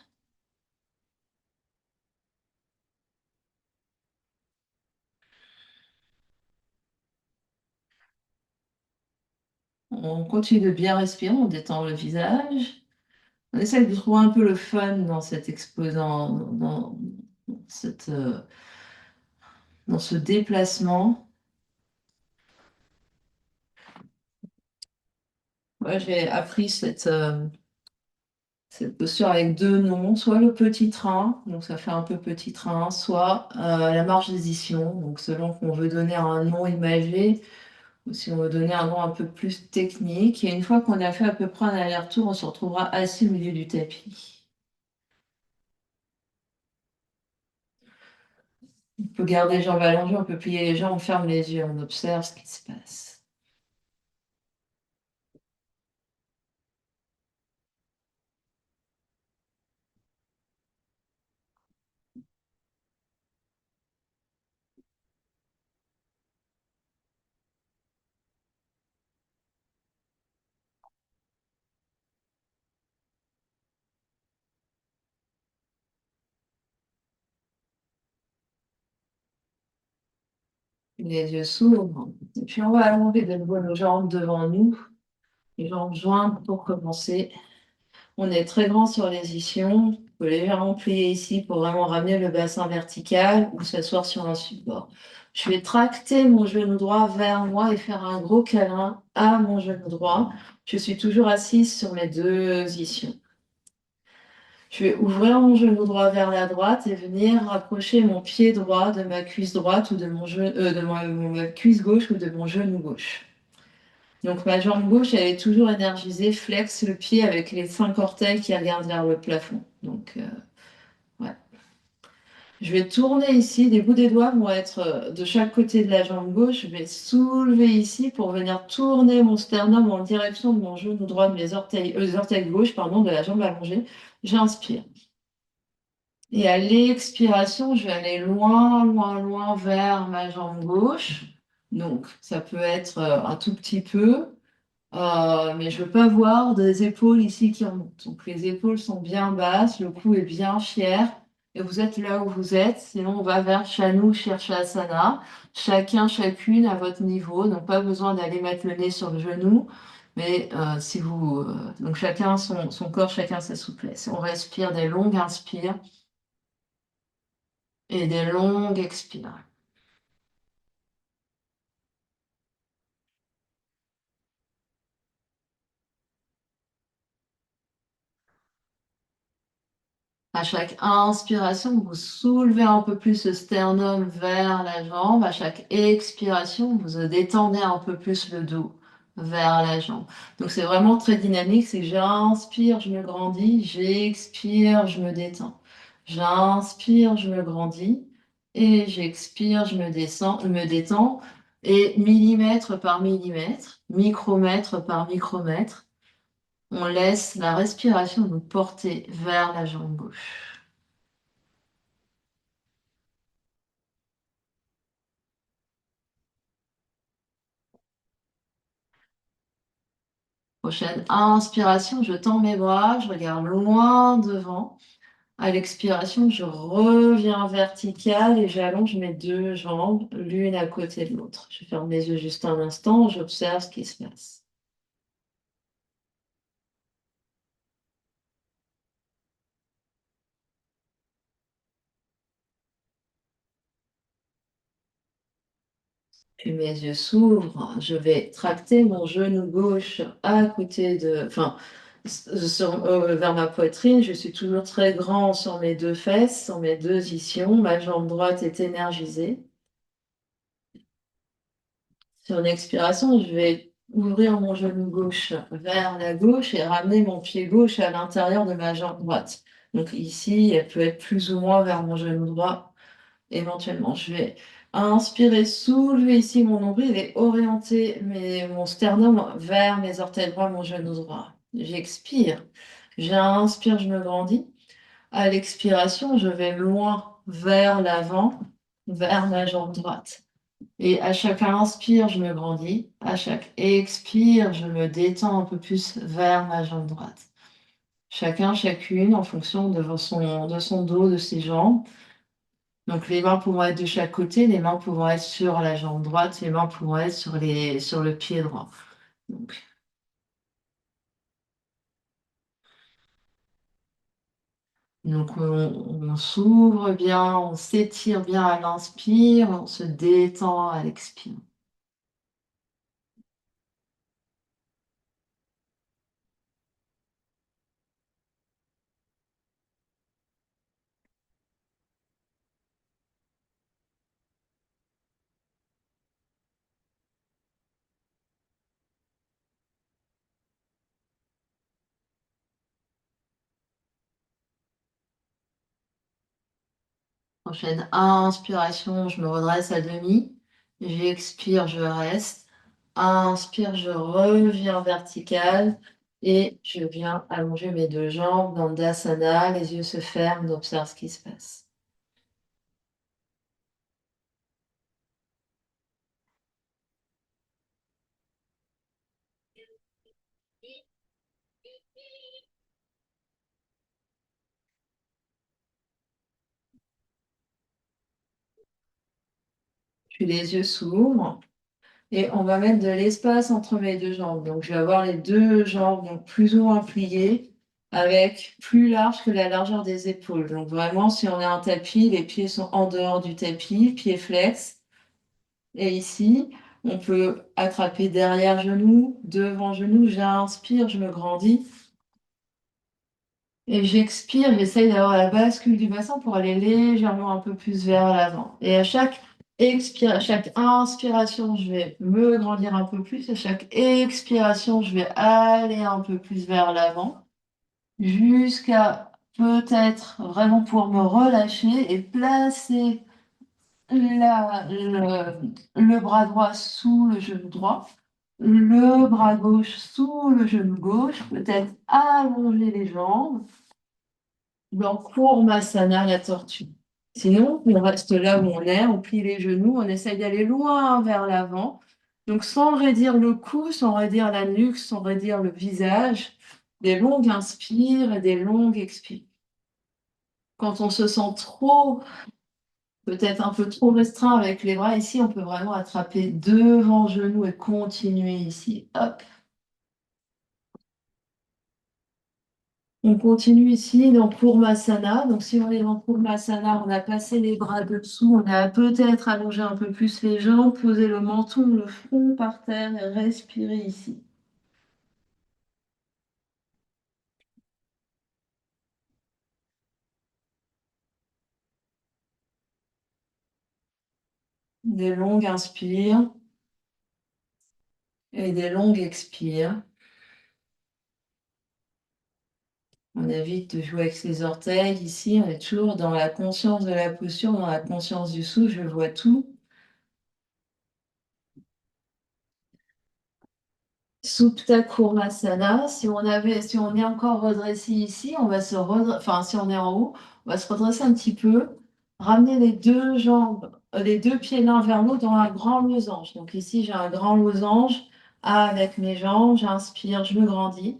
On continue de bien respirer, on détend le visage. On essaye de trouver un peu le fun dans cet exposant, cette, dans ce déplacement. Moi, j'ai appris cette posture avec deux noms, soit le petit train, donc ça fait un peu petit train, soit la marche d'hésitation, donc selon qu'on veut donner un nom imagé ou si on veut donner un nom un peu plus technique. Et une fois qu'on a fait à peu près un aller-retour, on se retrouvera assis au milieu du tapis. On peut garder les jambes allongées, on peut plier les jambes, on ferme les yeux, on observe ce qui se passe. Les yeux s'ouvrent. Et puis on va allonger de nouveau nos jambes devant nous, les jambes jointes pour commencer. On est très grand sur les ischions. On peut légèrement plier ici pour vraiment ramener le bassin vertical ou s'asseoir sur un support. Je vais tracter mon genou droit vers moi et faire un gros câlin à mon genou droit. Je suis toujours assise sur mes deux ischions. Je vais ouvrir mon genou droit vers la droite et venir rapprocher mon pied droit de ma cuisse droite ou de ma cuisse gauche ou de mon genou gauche. Donc ma jambe gauche, elle est toujours énergisée, flex le pied avec les 5 orteils qui regardent vers le plafond. Donc, ouais. Je vais tourner ici, les bouts des doigts vont être de chaque côté de la jambe gauche. Je vais soulever ici pour venir tourner mon sternum en direction de mon genou droit, de mes orteils, les orteils gauche, pardon, de la jambe allongée. J'inspire. Et à l'expiration, je vais aller loin, loin, loin vers ma jambe gauche. Donc, ça peut être un tout petit peu. Mais je veux pas voir des épaules ici qui remontent. Donc les épaules sont bien basses, le cou est bien fier et vous êtes là où vous êtes. Sinon, on va vers Shanu Shirshasana. Chacun, chacune à votre niveau. Donc pas besoin d'aller mettre le nez sur le genou. Mais si vous. Donc chacun son corps, chacun sa souplesse. On respire des longues inspires et des longues expires. À chaque inspiration, vous soulevez un peu plus le sternum vers la jambe. À chaque expiration, vous détendez un peu plus le dos vers la jambe. Donc c'est vraiment très dynamique. C'est j'inspire, je me grandis. J'expire, je me détends. J'inspire, je me grandis. Et j'expire, je me détends. Et millimètre par millimètre, micromètre par micromètre, on laisse la respiration nous porter vers la jambe gauche. Prochaine inspiration, je tends mes bras, je regarde loin devant. À l'expiration, je reviens vertical et j'allonge mes deux jambes l'une à côté de l'autre. Je ferme mes yeux juste un instant, j'observe ce qui se passe. Puis mes yeux s'ouvrent, je vais tracter mon genou gauche à côté de, enfin, vers ma poitrine. Je suis toujours très grand sur mes deux fesses, sur mes deux ischions. Ma jambe droite est énergisée. Sur une expiration, je vais ouvrir mon genou gauche vers la gauche et ramener mon pied gauche à l'intérieur de ma jambe droite. Donc ici, elle peut être plus ou moins vers mon genou droit éventuellement. Je vais inspirer, soulever ici mon nombril et orienter mon sternum vers mes orteils droits, mon genou droit. J'expire. J'inspire, je me grandis. À l'expiration, je vais loin vers l'avant, vers ma jambe droite. Et à chaque inspire, je me grandis. À chaque expire, je me détends un peu plus vers ma jambe droite. Chacun, chacune, en fonction de son dos, de ses jambes. Donc les mains pouvant être de chaque côté, les mains pouvant être sur la jambe droite, les mains pouvant être sur le pied droit. Donc, on s'ouvre bien, on s'étire bien à l'inspire, on se détend à l'expire. Prochaine inspiration, je me redresse à demi. J'expire, je reste. Inspire, je reviens vertical et je viens allonger mes deux jambes dans le Dasana. Les yeux se ferment, on observe ce qui se passe. Puis les yeux s'ouvrent et on va mettre de l'espace entre mes deux jambes. Donc je vais avoir les deux jambes donc plus ou moins pliées avec plus large que la largeur des épaules. Donc vraiment, si on a un tapis, les pieds sont en dehors du tapis, pieds flex. Et ici, on peut attraper derrière genou, devant genou. J'inspire, je me grandis. Et j'expire, j'essaye d'avoir la bascule du bassin pour aller légèrement un peu plus vers l'avant. Et à chaque à chaque inspiration, je vais me grandir un peu plus. À chaque expiration, je vais aller un peu plus vers l'avant. Jusqu'à peut-être vraiment pouvoir me relâcher et placer le bras droit sous le genou droit, le bras gauche sous le genou gauche, peut-être allonger les jambes dans Kurmasana, la tortue. Sinon, on reste là où on est, on plie les genoux, on essaye d'aller loin vers l'avant. Donc sans raidir le cou, sans raidir la nuque, sans raidir le visage, des longues inspires et des longues expires. Quand on se sent trop, peut-être un peu trop restreint avec les bras, ici, on peut vraiment attraper devant genou et continuer ici. Hop. On continue ici dans Kurmasana. Donc, si on est dans Kurmasana, on a passé les bras dessous, on a peut-être allongé un peu plus les jambes, posé le menton, le front par terre et respirer ici. Des longues inspires et des longues expires. On évite de jouer avec ses orteils. Ici, on est toujours dans la conscience de la posture, dans la conscience du souffle. Je vois tout. Supta Kurmasana. Si on est encore redressé ici, on va se redresser, enfin, si on est en haut, on va se redresser un petit peu, ramener les deux jambes, les deux pieds l'un vers l'autre dans un grand losange. Donc ici, j'ai un grand losange avec mes jambes. J'inspire, je me grandis.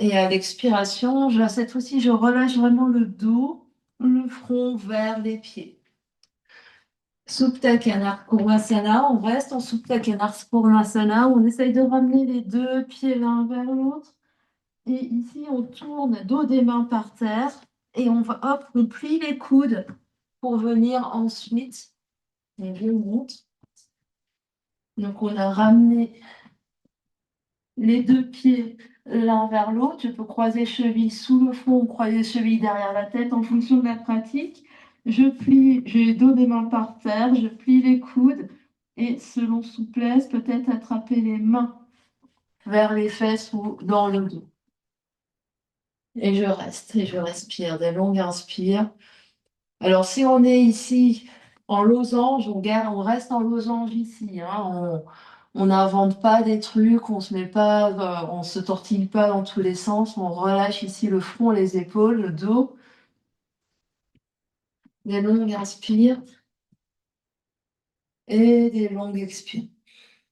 Et à l'expiration, cette fois-ci, je relâche vraiment le dos, le front vers les pieds. Supta Kurmasana, on reste en Supta Kurmasana, on essaye de ramener les deux pieds l'un vers l'autre. Et ici, on tourne dos des mains par terre et on va, hop, on plie les coudes pour venir ensuite. On remonte. Donc, on a ramené les deux pieds l'un vers l'autre. Je peux croiser cheville sous le front ou croiser cheville derrière la tête en fonction de la pratique. J'ai les dos des mains par terre, je plie les coudes et selon souplesse, peut-être attraper les mains vers les fesses ou dans le dos. Et je reste et je respire, des longues inspires. Alors, si on est ici en losange, on reste en losange ici, hein. On n'invente pas des trucs, on se met pas, on se tortille pas dans tous les sens. On relâche ici le front, les épaules, le dos. Des longues inspires et des longues expires.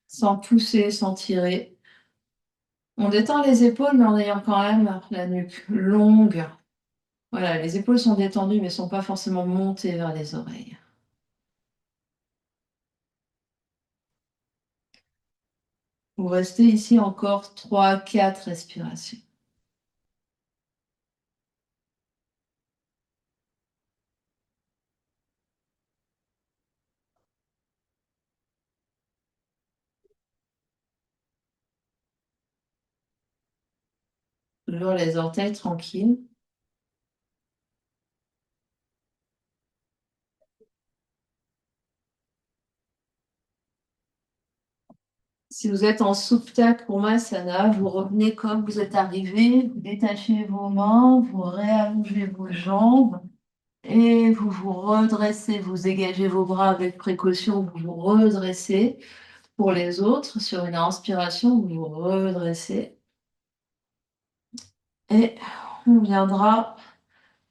Sans pousser, sans tirer. On détend les épaules, mais en ayant quand même la nuque longue. Voilà, les épaules sont détendues, mais ne sont pas forcément montées vers les oreilles. Vous restez ici encore 3-4 respirations. Toujours les orteils tranquilles. Si vous êtes en Supta Kurmasana, vous revenez comme vous êtes arrivé, vous détachez vos mains, vous réallongez vos jambes et vous vous redressez, vous dégagez vos bras avec précaution, vous vous redressez. Pour les autres, sur une inspiration, vous vous redressez et on viendra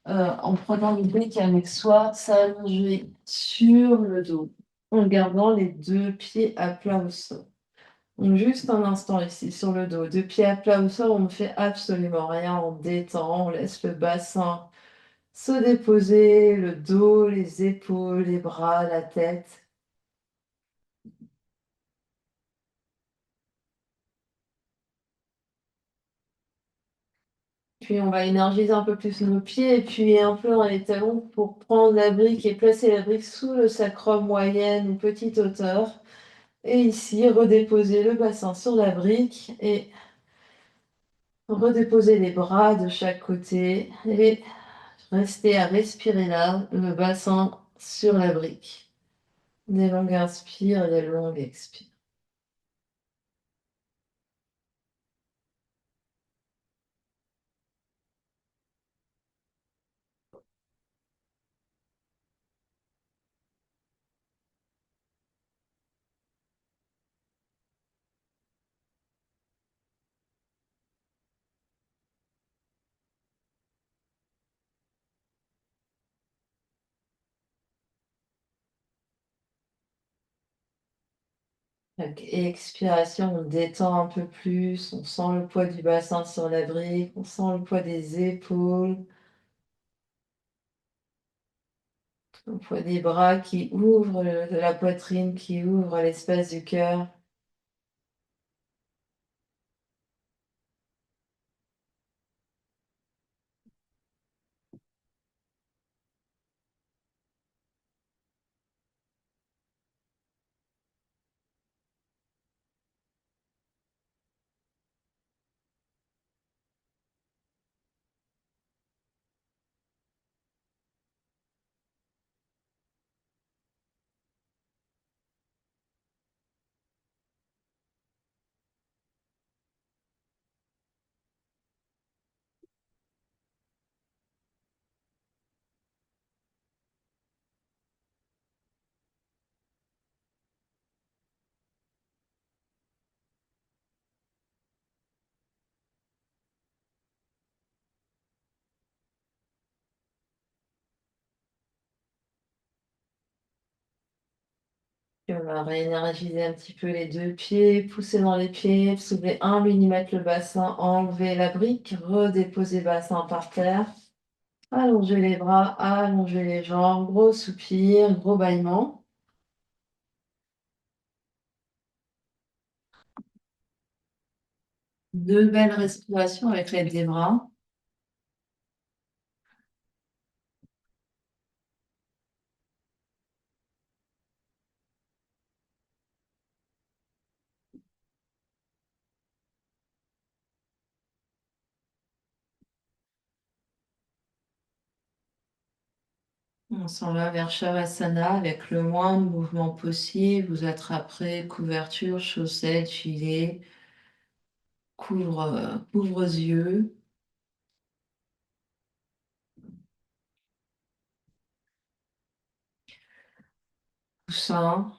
en prenant le bec avec soi, s'allonger sur le dos en gardant les deux pieds à plat au sol. Donc juste un instant ici sur le dos, deux pieds à plat au sol, on ne fait absolument rien, on détend, on laisse le bassin se déposer, le dos, les épaules, les bras, la tête. puis on va énergiser un peu plus nos pieds, et puis un peu dans les talons pour prendre la brique et placer la brique sous le sacrum moyenne ou petite hauteur. Et ici, redéposer le bassin sur la brique et redéposer les bras de chaque côté et rester à respirer là, le bassin sur la brique. Des longues inspires et des longues expires. Et expiration, on détend un peu plus, on sent le poids du bassin sur la brique, on sent le poids des épaules, le poids des bras qui ouvrent, de la poitrine qui ouvre l'espace du cœur. Puis on va réénergiser un petit peu les deux pieds, pousser dans les pieds, soulever 1 mm le bassin, enlever la brique, redéposer le bassin par terre, allonger les bras, allonger les jambes, gros soupir, gros bâillement. Deux belles respirations avec l'aide des bras. On s'en va vers Shavasana avec le moins de mouvement possible. Vous attraperez couverture, chaussettes, gilet, couvre-yeux, coussin.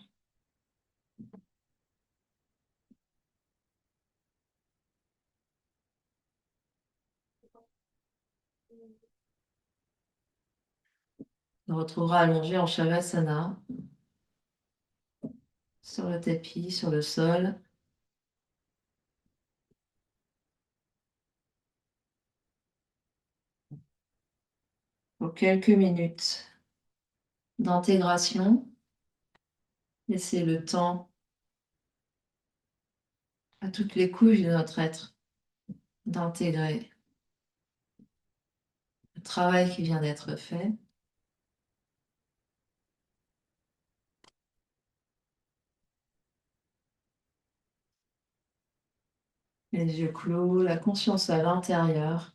On retrouvera allongé en Shavasana, sur le tapis, sur le sol, pour quelques minutes d'intégration. Laissez le temps à toutes les couches de notre être d'intégrer le travail qui vient d'être fait. Les yeux clos, la conscience à l'intérieur.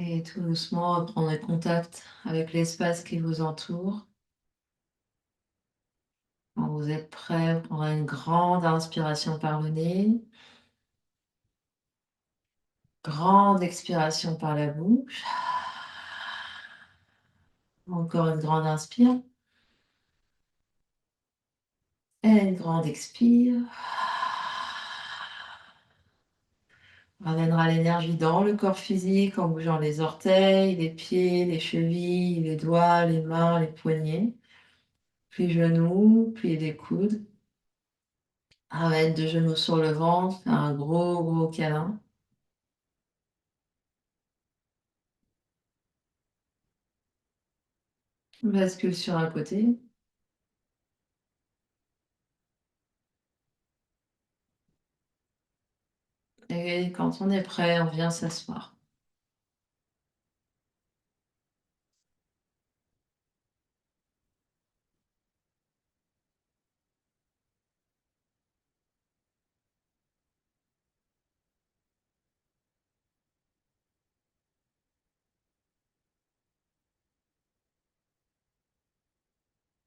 Et tout doucement, reprendre contact avec l'espace qui vous entoure. Quand vous êtes prêt, vous prendrez une grande inspiration par le nez. Grande expiration par la bouche. Encore une grande inspire. Et une grande expire. On ramènera l'énergie dans le corps physique en bougeant les orteils, les pieds, les chevilles, les doigts, les mains, les poignets. Puis genoux, puis les coudes. Ramène deux genoux sur le ventre, faire un gros, gros câlin. Bascule sur un côté. Et quand on est prêt, on vient s'asseoir.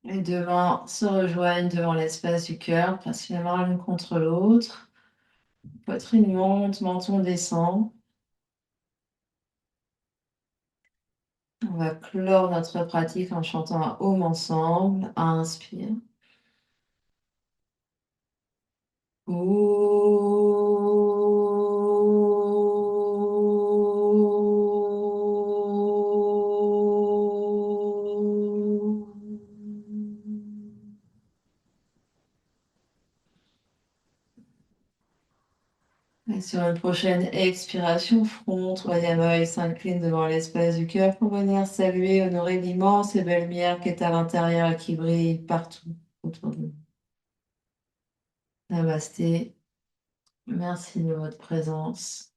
Les deux mains se rejoignent devant l'espace du cœur, principalement l'une contre l'autre. Poitrine monte, menton descend. On va clore notre pratique en chantant un home ensemble. Inspire. Et sur une prochaine expiration, front, troisième œil s'incline devant l'espace du cœur pour venir saluer, honorer l'immense et belle lumière qui est à l'intérieur et qui brille partout autour de nous. Namasté. Merci de votre présence.